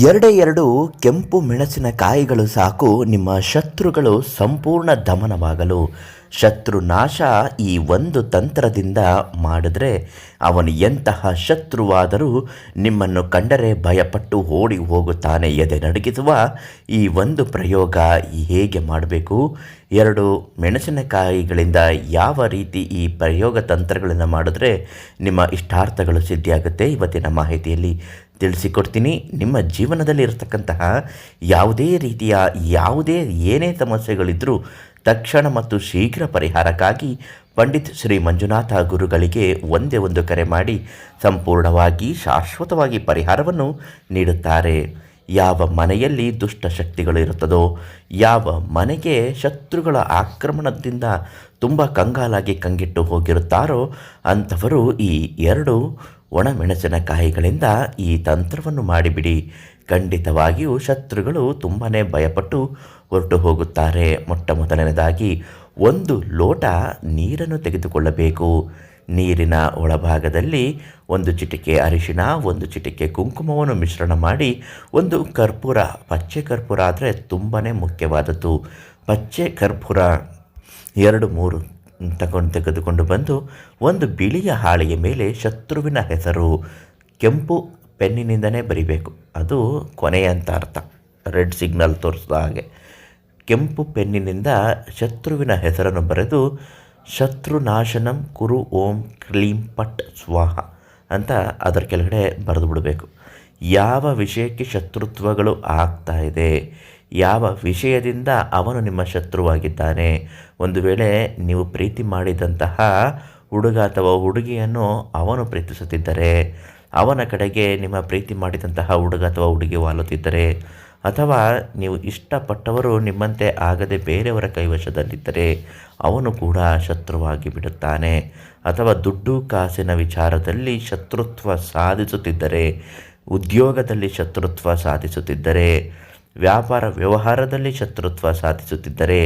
ಎರಡೇ ಎರಡು ಕೆಂಪು ಮೆಣಸಿನಕಾಯಿಗಳು ಸಾಕು ನಿಮ್ಮ ಶತ್ರುಗಳು ಸಂಪೂರ್ಣ ದಮನವಾಗಲು. ಶತ್ರು ನಾಶ ಈ ಒಂದು ತಂತ್ರದಿಂದ ಮಾಡಿದ್ರೆ ಅವನು ಎಂತಹ ಶತ್ರುವಾದರೂ ನಿಮ್ಮನ್ನು ಕಂಡರೆ ಭಯಪಟ್ಟು ಓಡಿ ಹೋಗುತ್ತಾನೆ. ಎದೆ ನಡುಗಿಸುವ ಈ ಒಂದು ಪ್ರಯೋಗ ಹೇಗೆ ಮಾಡಬೇಕು, ಎರಡು ಮೆಣಸಿನಕಾಯಿಗಳಿಂದ ಯಾವ ರೀತಿ ಈ ಪ್ರಯೋಗ ತಂತ್ರಗಳನ್ನು ಮಾಡಿದ್ರೆ ನಿಮ್ಮ ಇಷ್ಟಾರ್ಥಗಳು ಸಿದ್ಧಿಯಾಗುತ್ತೆ, ಇವತ್ತಿನ ಮಾಹಿತಿಯಲ್ಲಿ ತಿಳಿಸಿಕೊಡ್ತೀನಿ. ನಿಮ್ಮ ಜೀವನದಲ್ಲಿ ಇರತಕ್ಕಂತಹ ಯಾವುದೇ ರೀತಿಯ ಏನೇ ಸಮಸ್ಯೆಗಳಿದ್ದರೂ ತಕ್ಷಣ ಮತ್ತು ಶೀಘ್ರ ಪರಿಹಾರಕ್ಕಾಗಿ ಪಂಡಿತ್ ಶ್ರೀ ಮಂಜುನಾಥ ಗುರುಗಳಿಗೆ ಒಂದೇ ಒಂದು ಕರೆ ಮಾಡಿ ಸಂಪೂರ್ಣವಾಗಿ ಶಾಶ್ವತವಾಗಿ ಪರಿಹಾರವನ್ನು ನೀಡುತ್ತಾರೆ. ಯಾವ ಮನೆಯಲ್ಲಿ ದುಷ್ಟ ಶಕ್ತಿಗಳು ಇರುತ್ತದೋ, ಯಾವ ಮನೆಗೆ ಶತ್ರುಗಳ ಆಕ್ರಮಣದಿಂದ ತುಂಬ ಕಂಗಾಲಾಗಿ ಕಂಗೆಟ್ಟು ಹೋಗಿರುತ್ತಾರೋ ಅಂಥವರು ಈ ಎರಡು ಒಣಮೆಣಸಿನಕಾಯಿಗಳಿಂದ ಈ ತಂತ್ರವನ್ನು ಮಾಡಿಬಿಡಿ. ಖಂಡಿತವಾಗಿಯೂ ಶತ್ರುಗಳು ತುಂಬಾ ಭಯಪಟ್ಟು ಹೊರಟು ಹೋಗುತ್ತಾರೆ. ಮೊಟ್ಟ ಮೊದಲನೇದಾಗಿ ಒಂದು ಲೋಟ ನೀರನ್ನು ತೆಗೆದುಕೊಳ್ಳಬೇಕು. ನೀರಿನ ಒಳಭಾಗದಲ್ಲಿ ಒಂದು ಚಿಟಿಕೆ ಅರಿಶಿಣ, ಒಂದು ಚಿಟಿಕೆ ಕುಂಕುಮವನ್ನು ಮಿಶ್ರಣ ಮಾಡಿ, ಒಂದು ಕರ್ಪೂರ, ಪಚ್ಚೆ ಕರ್ಪೂರ ಆದರೆ ತುಂಬಾ ಮುಖ್ಯವಾದದ್ದು. ಪಚ್ಚೆ ಕರ್ಪೂರ 2-3 ತೆಗೆದುಕೊಂಡು ಬಂದು ಒಂದು ಬಿಳಿಯ ಹಾಳೆಯ ಮೇಲೆ ಶತ್ರುವಿನ ಹೆಸರು ಕೆಂಪು ಪೆನ್ನಿನಿಂದಲೇ ಬರಿಬೇಕು. ಅದು ಕೊನೆಯ ಅಂತ ಅರ್ಥ, ರೆಡ್ ಸಿಗ್ನಲ್ ತೋರಿಸಿದ ಹಾಗೆ ಕೆಂಪು ಪೆನ್ನಿನಿಂದ ಶತ್ರುವಿನ ಹೆಸರನ್ನು ಬರೆದು ಶತ್ರುನಾಶನಂ ಕುರು ಓಂ ಕ್ಲೀಂ ಪಟ್ ಸ್ವಾಹ ಅಂತ ಅದರ ಕೆಳಗಡೆ ಬರೆದು ಬಿಡಬೇಕು. ಯಾವ ವಿಷಯಕ್ಕೆ ಶತ್ರುತ್ವಗಳು ಆಗ್ತಾ ಇದೆ, ಯಾವ ವಿಷಯದಿಂದ ಅವನು ನಿಮ್ಮ ಶತ್ರುವಾಗಿದ್ದಾನೆ, ಒಂದು ವೇಳೆ ನೀವು ಪ್ರೀತಿ ಮಾಡಿದಂತಹ ಹುಡುಗ ಅಥವಾ ಹುಡುಗಿಯನ್ನು ಅವನು ಪ್ರೀತಿಸುತ್ತಿದ್ದರೆ, ಅವನ ಕಡೆಗೆ ನಿಮ್ಮ ಪ್ರೀತಿ ಮಾಡಿದಂತಹ ಹುಡುಗ ಅಥವಾ ಹುಡುಗಿ ವಾಲುತ್ತಿದ್ದರೆ, ಅಥವಾ ನೀವು ಇಷ್ಟಪಟ್ಟವರು ನಿಮ್ಮಂತೆ ಆಗದೆ ಬೇರೆಯವರ ಕೈವಶದಲ್ಲಿದ್ದರೆ ಅವನು ಕೂಡ ಶತ್ರುವಾಗಿ ಬಿಡುತ್ತಾನೆ. ಅಥವಾ ದುಡ್ಡು ಕಾಸಿನ ವಿಚಾರದಲ್ಲಿ ಶತ್ರುತ್ವ ಸಾಧಿಸುತ್ತಿದ್ದರೆ, ಉದ್ಯೋಗದಲ್ಲಿ ಶತ್ರುತ್ವ ಸಾಧಿಸುತ್ತಿದ್ದರೆ, ವ್ಯಾಪಾರ ವ್ಯವಹಾರದಲ್ಲಿ ಶತ್ರುತ್ವ ಸಾಧಿಸುತ್ತಿದ್ದರೆ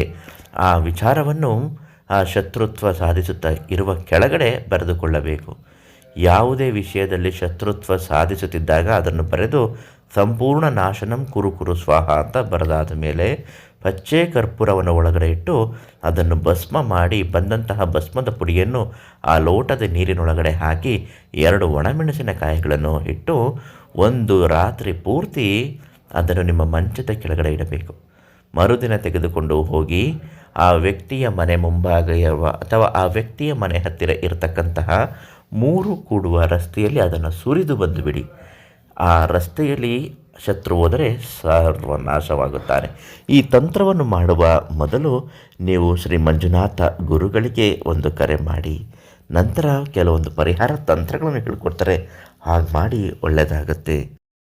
ಆ ವಿಚಾರವನ್ನು ಆ ಶತ್ರುತ್ವ ಸಾಧಿಸುತ್ತಾ ಇರುವ ಕೆಳಗಡೆ ಬರೆದುಕೊಳ್ಳಬೇಕು. ಯಾವುದೇ ವಿಷಯದಲ್ಲಿ ಶತ್ರುತ್ವ ಸಾಧಿಸುತ್ತಿದ್ದಾಗ ಅದನ್ನು ಬರೆದು ಸಂಪೂರ್ಣ ನಾಶನಂ ಕುರು ಸ್ವಾಹ ಅಂತ ಬರೆದಾದ ಮೇಲೆ ಪಚ್ಚೆ ಕರ್ಪೂರವನ್ನು ಒಳಗಡೆ ಇಟ್ಟು ಅದನ್ನು ಭಸ್ಮ ಮಾಡಿ ಬಂದಂತಹ ಭಸ್ಮದ ಪುಡಿಯನ್ನು ಆ ಲೋಟದ ನೀರಿನೊಳಗಡೆ ಹಾಕಿ 2 ಒಣಮೆಣಸಿನಕಾಯಿಗಳನ್ನು ಇಟ್ಟು ಒಂದು ರಾತ್ರಿ ಪೂರ್ತಿ ಅದನ್ನು ನಿಮ್ಮ ಮಂಚದ ಕೆಳಗಡೆ ಇಡಬೇಕು. ಮರುದಿನ ತೆಗೆದುಕೊಂಡು ಹೋಗಿ ಆ ವ್ಯಕ್ತಿಯ ಮನೆ ಮುಂಭಾಗ ಅಥವಾ ಆ ವ್ಯಕ್ತಿಯ ಮನೆ ಹತ್ತಿರ ಇರತಕ್ಕಂತಹ 3 ಕೂಡುವ ರಸ್ತೆಯಲ್ಲಿ ಅದನ್ನು ಸುರಿದು ಬಂದು ಬಿಡಿ. ಆ ರಸ್ತೆಯಲ್ಲಿ ಶತ್ರು ಹೋದರೆ ಸರ್ವನಾಶವಾಗುತ್ತಾನೆ. ಈ ತಂತ್ರವನ್ನು ಮಾಡುವ ಮೊದಲು ನೀವು ಶ್ರೀ ಮಂಜುನಾಥ ಗುರುಗಳಿಗೆ ಒಂದು ಕರೆ ಮಾಡಿ, ನಂತರ ಕೆಲವೊಂದು ಪರಿಹಾರ ತಂತ್ರಗಳನ್ನು ಹೇಳ್ಕೊಡ್ತಾರೆ. ಹಾಗೆ ಮಾಡಿ ಒಳ್ಳೆಯದಾಗುತ್ತೆ.